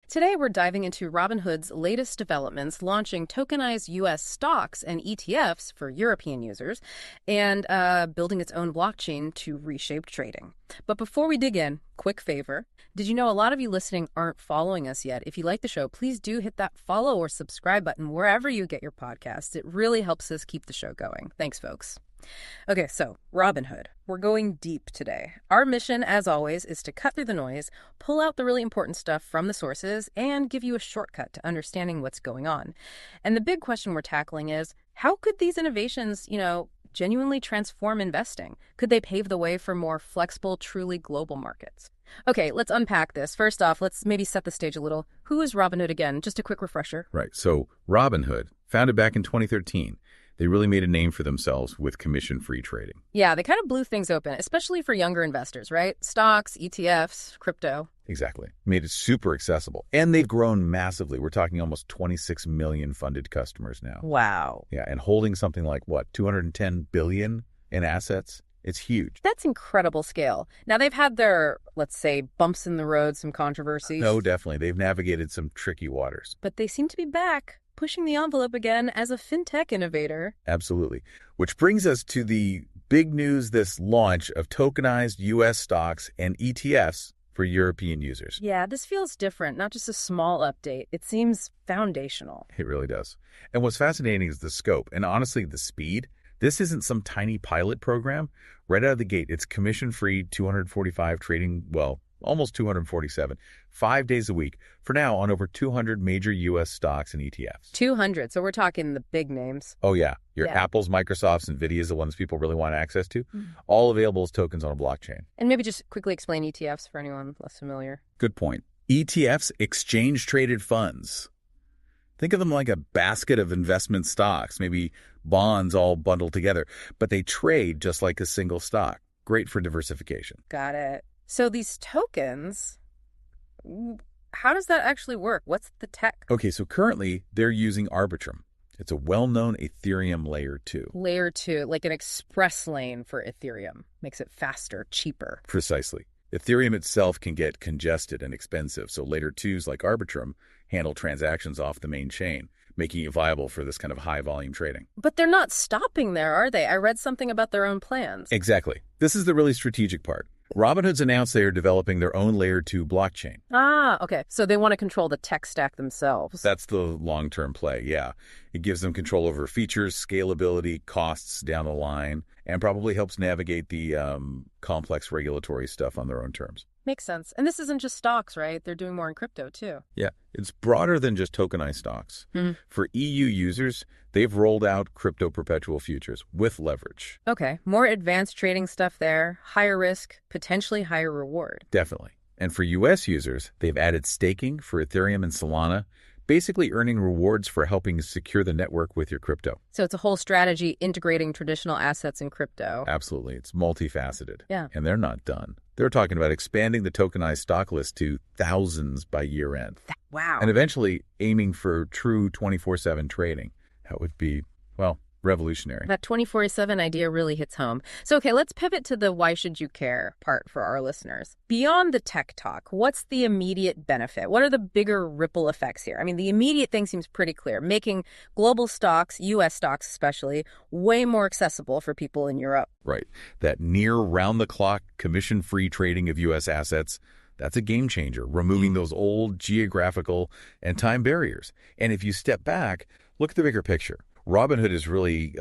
Today, we're diving into Robinhood's latest developments, launching tokenized U.S. stocks and ETFs for European users, and building its own blockchain to reshape trading. But before we dig in, quick favor. Did you know a lot of you listening aren't following us yet? If you like the show, please do hit that follow or subscribe button wherever you get your podcasts. It really helps us keep the show going. Thanks, folks. Okay, so Robinhood. We're going deep today. Our mission, as always, is to cut through the noise, pull out the really important stuff from the sources, and give you a shortcut to understanding what's going on. And the big question we're tackling is, how could these innovations, genuinely transform investing? Could they pave the way for more flexible, truly global markets? Okay, let's unpack this. First off, let's maybe set the stage a little. Who is Robinhood again? Just a quick refresher. Right. So Robinhood, founded back in 2013, they really made a name for themselves with commission-free trading. Yeah, they kind of blew things open, especially for younger investors, right? Stocks, ETFs, crypto. Exactly. Made it super accessible. And they've grown massively. We're talking almost 26 million funded customers now. Wow. Yeah, and holding something like, 210 billion in assets? It's huge. That's incredible scale. Now, they've had their, let's say, bumps in the road, some controversies. No, definitely. They've navigated some tricky waters. But they seem to be back, pushing the envelope again as a fintech innovator. Absolutely. Which brings us to the big news, this launch of tokenized U.S. stocks and ETFs for European users. Yeah, this feels different, not just a small update. It seems foundational. It really does. And what's fascinating is the scope and honestly the speed. This isn't some tiny pilot program. Right out of the gate, it's commission-free, 245 trading, almost 247, 5 days a week, for now on over 200 major U.S. stocks and ETFs. 200, so we're talking the big names. Oh, yeah. Your Apples, Microsofts, NVIDIAs, the ones people really want access to, all available as tokens on a blockchain. And maybe just quickly explain ETFs for anyone less familiar. Good point. ETFs, exchange-traded funds. Think of them like a basket of investment stocks, maybe bonds all bundled together, but they trade just like a single stock. Great for diversification. Got it. So these tokens, how does that actually work? What's the tech? Okay, so currently they're using Arbitrum. It's a well-known Ethereum layer 2. Layer 2, like an express lane for Ethereum. Makes it faster, cheaper. Precisely. Ethereum itself can get congested and expensive, so layer 2s like Arbitrum handle transactions off the main chain, making it viable for this kind of high-volume trading. But they're not stopping there, are they? I read something about their own plans. Exactly. This is the really strategic part. Robinhood's announced they are developing their own layer 2 blockchain. Ah, okay. So they want to control the tech stack themselves. That's the long-term play, yeah. It gives them control over features, scalability, costs down the line, and probably helps navigate the complex regulatory stuff on their own terms. Makes sense. And this isn't just stocks, right? They're doing more in crypto, too. Yeah, it's broader than just tokenized stocks. For EU users, they've rolled out crypto perpetual futures with leverage. Okay, more advanced trading stuff there, higher risk, potentially higher reward. Definitely. And for US users, they've added staking for Ethereum and Solana, basically earning rewards for helping secure the network with your crypto. So it's a whole strategy integrating traditional assets in crypto. Absolutely. It's multifaceted. Yeah. And they're not done. They're talking about expanding the tokenized stock list to thousands by year end. Wow. And eventually aiming for true 24/7 trading. That would be, revolutionary. That 24/7 idea really hits home. So, okay, let's pivot to the why should you care part for our listeners. Beyond the tech talk, what's the immediate benefit? What are the bigger ripple effects here? I mean, the immediate thing seems pretty clear, making global stocks, U.S. stocks especially, way more accessible for people in Europe. Right. That near round-the-clock commission-free trading of U.S. assets, that's a game changer, removing those old geographical and time barriers. And if you step back, look at the bigger picture. Robinhood is really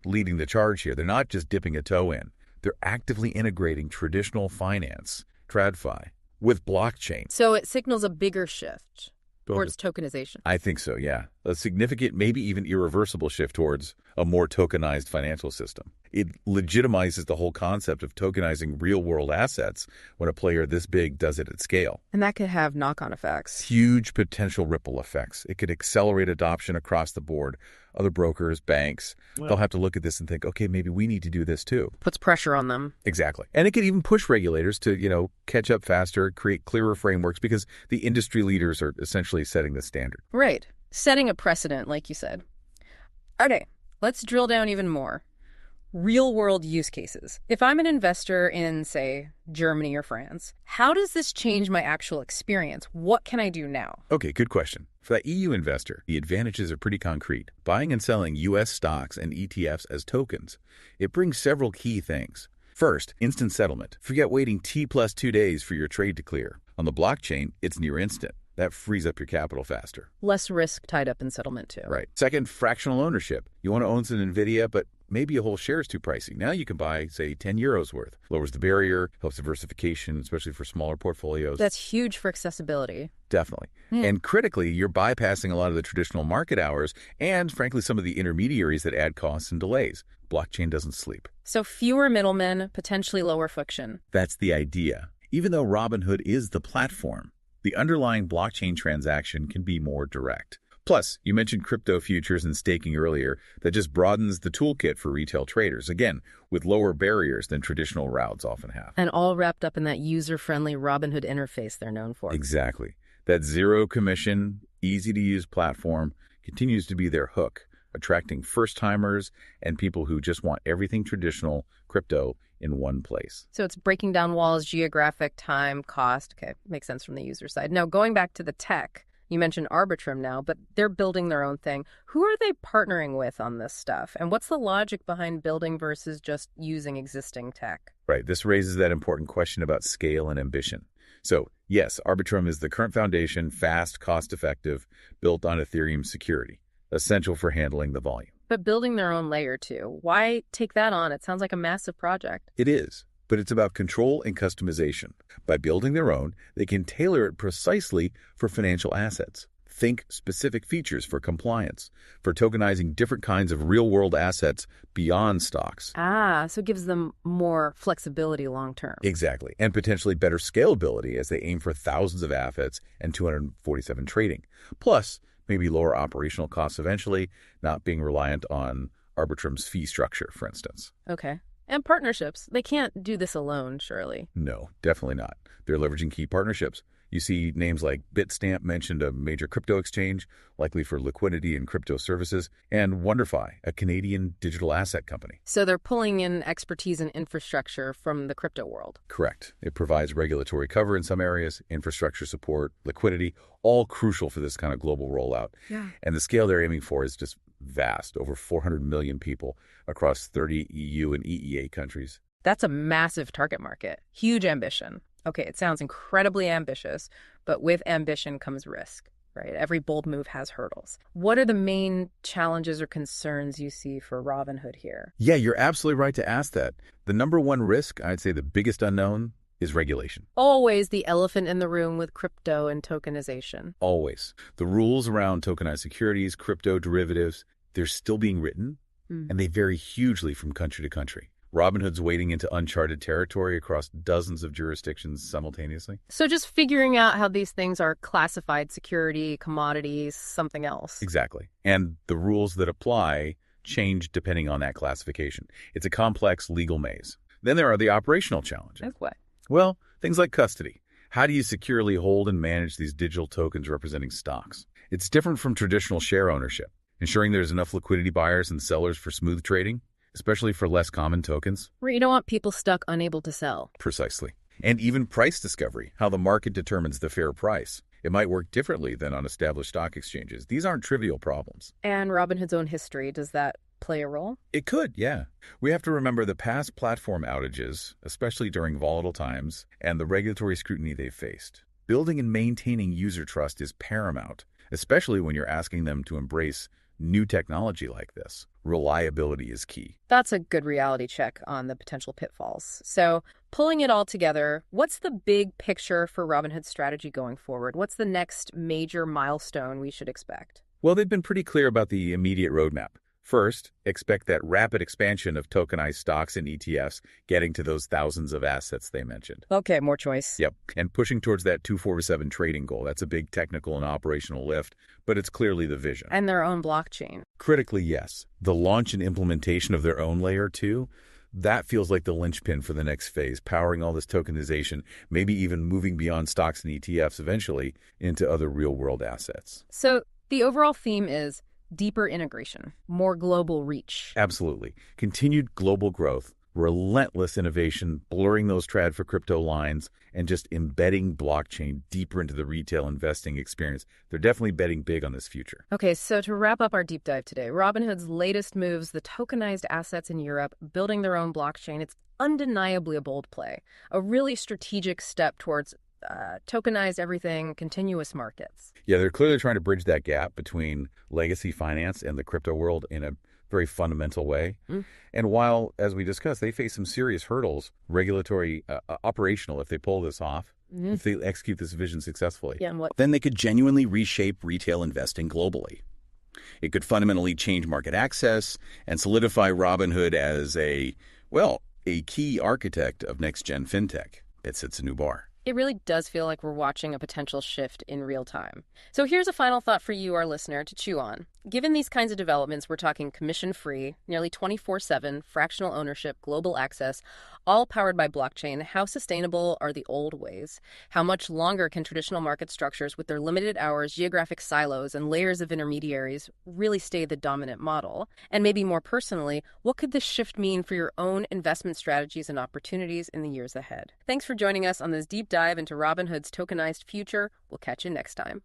leading the charge here. They're not just dipping a toe in. They're actively integrating traditional finance, TradFi, with blockchain. So it signals a bigger shift towards tokenization. I think so, yeah. A significant, maybe even irreversible shift towards a more tokenized financial system. It legitimizes the whole concept of tokenizing real-world assets when a player this big does it at scale. And that could have knock-on effects. Huge potential ripple effects. It could accelerate adoption across the board. Other brokers, banks, they'll have to look at this and think, okay, maybe we need to do this too. Puts pressure on them. Exactly. And it could even push regulators to, catch up faster, create clearer frameworks because the industry leaders are essentially setting the standard. Right. Setting a precedent, like you said. Okay, let's drill down even more. Real-world use cases. If I'm an investor in, say, Germany or France, how does this change my actual experience? What can I do now? Okay, good question. For that EU investor, the advantages are pretty concrete. Buying and selling U.S. stocks and ETFs as tokens. It brings several key things. First, instant settlement. Forget waiting T+2 days for your trade to clear. On the blockchain, it's near instant. That frees up your capital faster. Less risk tied up in settlement, too. Right. Second, fractional ownership. You want to own some NVIDIA, but maybe a whole share is too pricey. Now you can buy, say, 10 euros worth. Lowers the barrier, helps diversification, especially for smaller portfolios. That's huge for accessibility. Definitely. And critically, you're bypassing a lot of the traditional market hours and, frankly, some of the intermediaries that add costs and delays. Blockchain doesn't sleep. So fewer middlemen, potentially lower friction. That's the idea. Even though Robinhood is the platform, the underlying blockchain transaction can be more direct. Plus, you mentioned crypto futures and staking earlier. That just broadens the toolkit for retail traders, again, with lower barriers than traditional routes often have. And all wrapped up in that user-friendly Robinhood interface they're known for. Exactly. That zero commission, easy-to-use platform continues to be their hook, attracting first-timers and people who just want everything traditional crypto in one place. So it's breaking down walls, geographic, time, cost. Okay, makes sense from the user side. Now, going back to the tech, you mentioned Arbitrum now, but they're building their own thing. Who are they partnering with on this stuff? And what's the logic behind building versus just using existing tech? Right. This raises that important question about scale and ambition. So, yes, Arbitrum is the current foundation, fast, cost-effective, built on Ethereum security, essential for handling the volume. But building their own layer too, why take that on? It sounds like a massive project. It is, but it's about control and customization. By building their own, they can tailor it precisely for financial assets. Think specific features for compliance, for tokenizing different kinds of real-world assets beyond stocks. So it gives them more flexibility long-term. Exactly, and potentially better scalability as they aim for thousands of assets and 247 trading. Plus, maybe lower operational costs eventually, not being reliant on Arbitrum's fee structure, for instance. Okay. And partnerships. They can't do this alone, surely. No, definitely not. They're leveraging key partnerships. You see names like Bitstamp mentioned, a major crypto exchange, likely for liquidity and crypto services, and WonderFi, a Canadian digital asset company. So they're pulling in expertise and infrastructure from the crypto world. Correct. It provides regulatory cover in some areas, infrastructure support, liquidity, all crucial for this kind of global rollout. Yeah. And the scale they're aiming for is just vast, over 400 million people across 30 EU and EEA countries. That's a massive target market. Huge ambition. Okay, it sounds incredibly ambitious, but with ambition comes risk, right? Every bold move has hurdles. What are the main challenges or concerns you see for Robinhood here? Yeah, you're absolutely right to ask that. The number one risk, I'd say the biggest unknown, is regulation. Always the elephant in the room with crypto and tokenization. Always. The rules around tokenized securities, crypto derivatives, they're still being written, and they vary hugely from country to country. Robinhood's wading into uncharted territory across dozens of jurisdictions simultaneously. So just figuring out how these things are classified, security, commodities, something else. Exactly. And the rules that apply change depending on that classification. It's a complex legal maze. Then there are the operational challenges. Like what? Well, things like custody. How do you securely hold and manage these digital tokens representing stocks? It's different from traditional share ownership. Ensuring there's enough liquidity buyers and sellers for smooth trading, especially for less common tokens. Where you don't want people stuck unable to sell. Precisely. And even price discovery, how the market determines the fair price. It might work differently than on established stock exchanges. These aren't trivial problems. And Robinhood's own history, does that play a role? It could, yeah. We have to remember the past platform outages, especially during volatile times, and the regulatory scrutiny they've faced. Building and maintaining user trust is paramount, especially when you're asking them to embrace new technology like this. Reliability is key. That's a good reality check on the potential pitfalls. So pulling it all together, what's the big picture for Robinhood's strategy going forward? What's the next major milestone we should expect? Well, they've been pretty clear about the immediate roadmap. First, expect that rapid expansion of tokenized stocks and ETFs, getting to those thousands of assets they mentioned. Okay, more choice. Yep, and pushing towards that 247 trading goal. That's a big technical and operational lift, but it's clearly the vision. And their own blockchain. Critically, yes. The launch and implementation of their own layer 2, that feels like the linchpin for the next phase, powering all this tokenization, maybe even moving beyond stocks and ETFs eventually into other real-world assets. So the overall theme is Deeper integration, more global reach. Absolutely. Continued global growth, relentless innovation, blurring those trad for crypto lines, and just embedding blockchain deeper into the retail investing experience. They're definitely betting big on this future. Okay, so to wrap up our deep dive today, Robinhood's latest moves, the tokenized assets in Europe, building their own blockchain, it's undeniably a bold play, a really strategic step towards tokenized everything, continuous markets. Yeah, they're clearly trying to bridge that gap between legacy finance and the crypto world in a very fundamental way. And while, as we discussed, they face some serious hurdles, regulatory, operational, if they pull this off, if they execute this vision successfully. Yeah, and what? Then they could genuinely reshape retail investing globally. It could fundamentally change market access and solidify Robinhood as a key architect of next-gen fintech. It sets a new bar. It really does feel like we're watching a potential shift in real time. So here's a final thought for you, our listener, to chew on. Given these kinds of developments, we're talking commission-free, nearly 24/7, fractional ownership, global access, all powered by blockchain. How sustainable are the old ways? How much longer can traditional market structures with their limited hours, geographic silos, and layers of intermediaries really stay the dominant model? And maybe more personally, what could this shift mean for your own investment strategies and opportunities in the years ahead? Thanks for joining us on this deep dive into Robinhood's tokenized future. We'll catch you next time.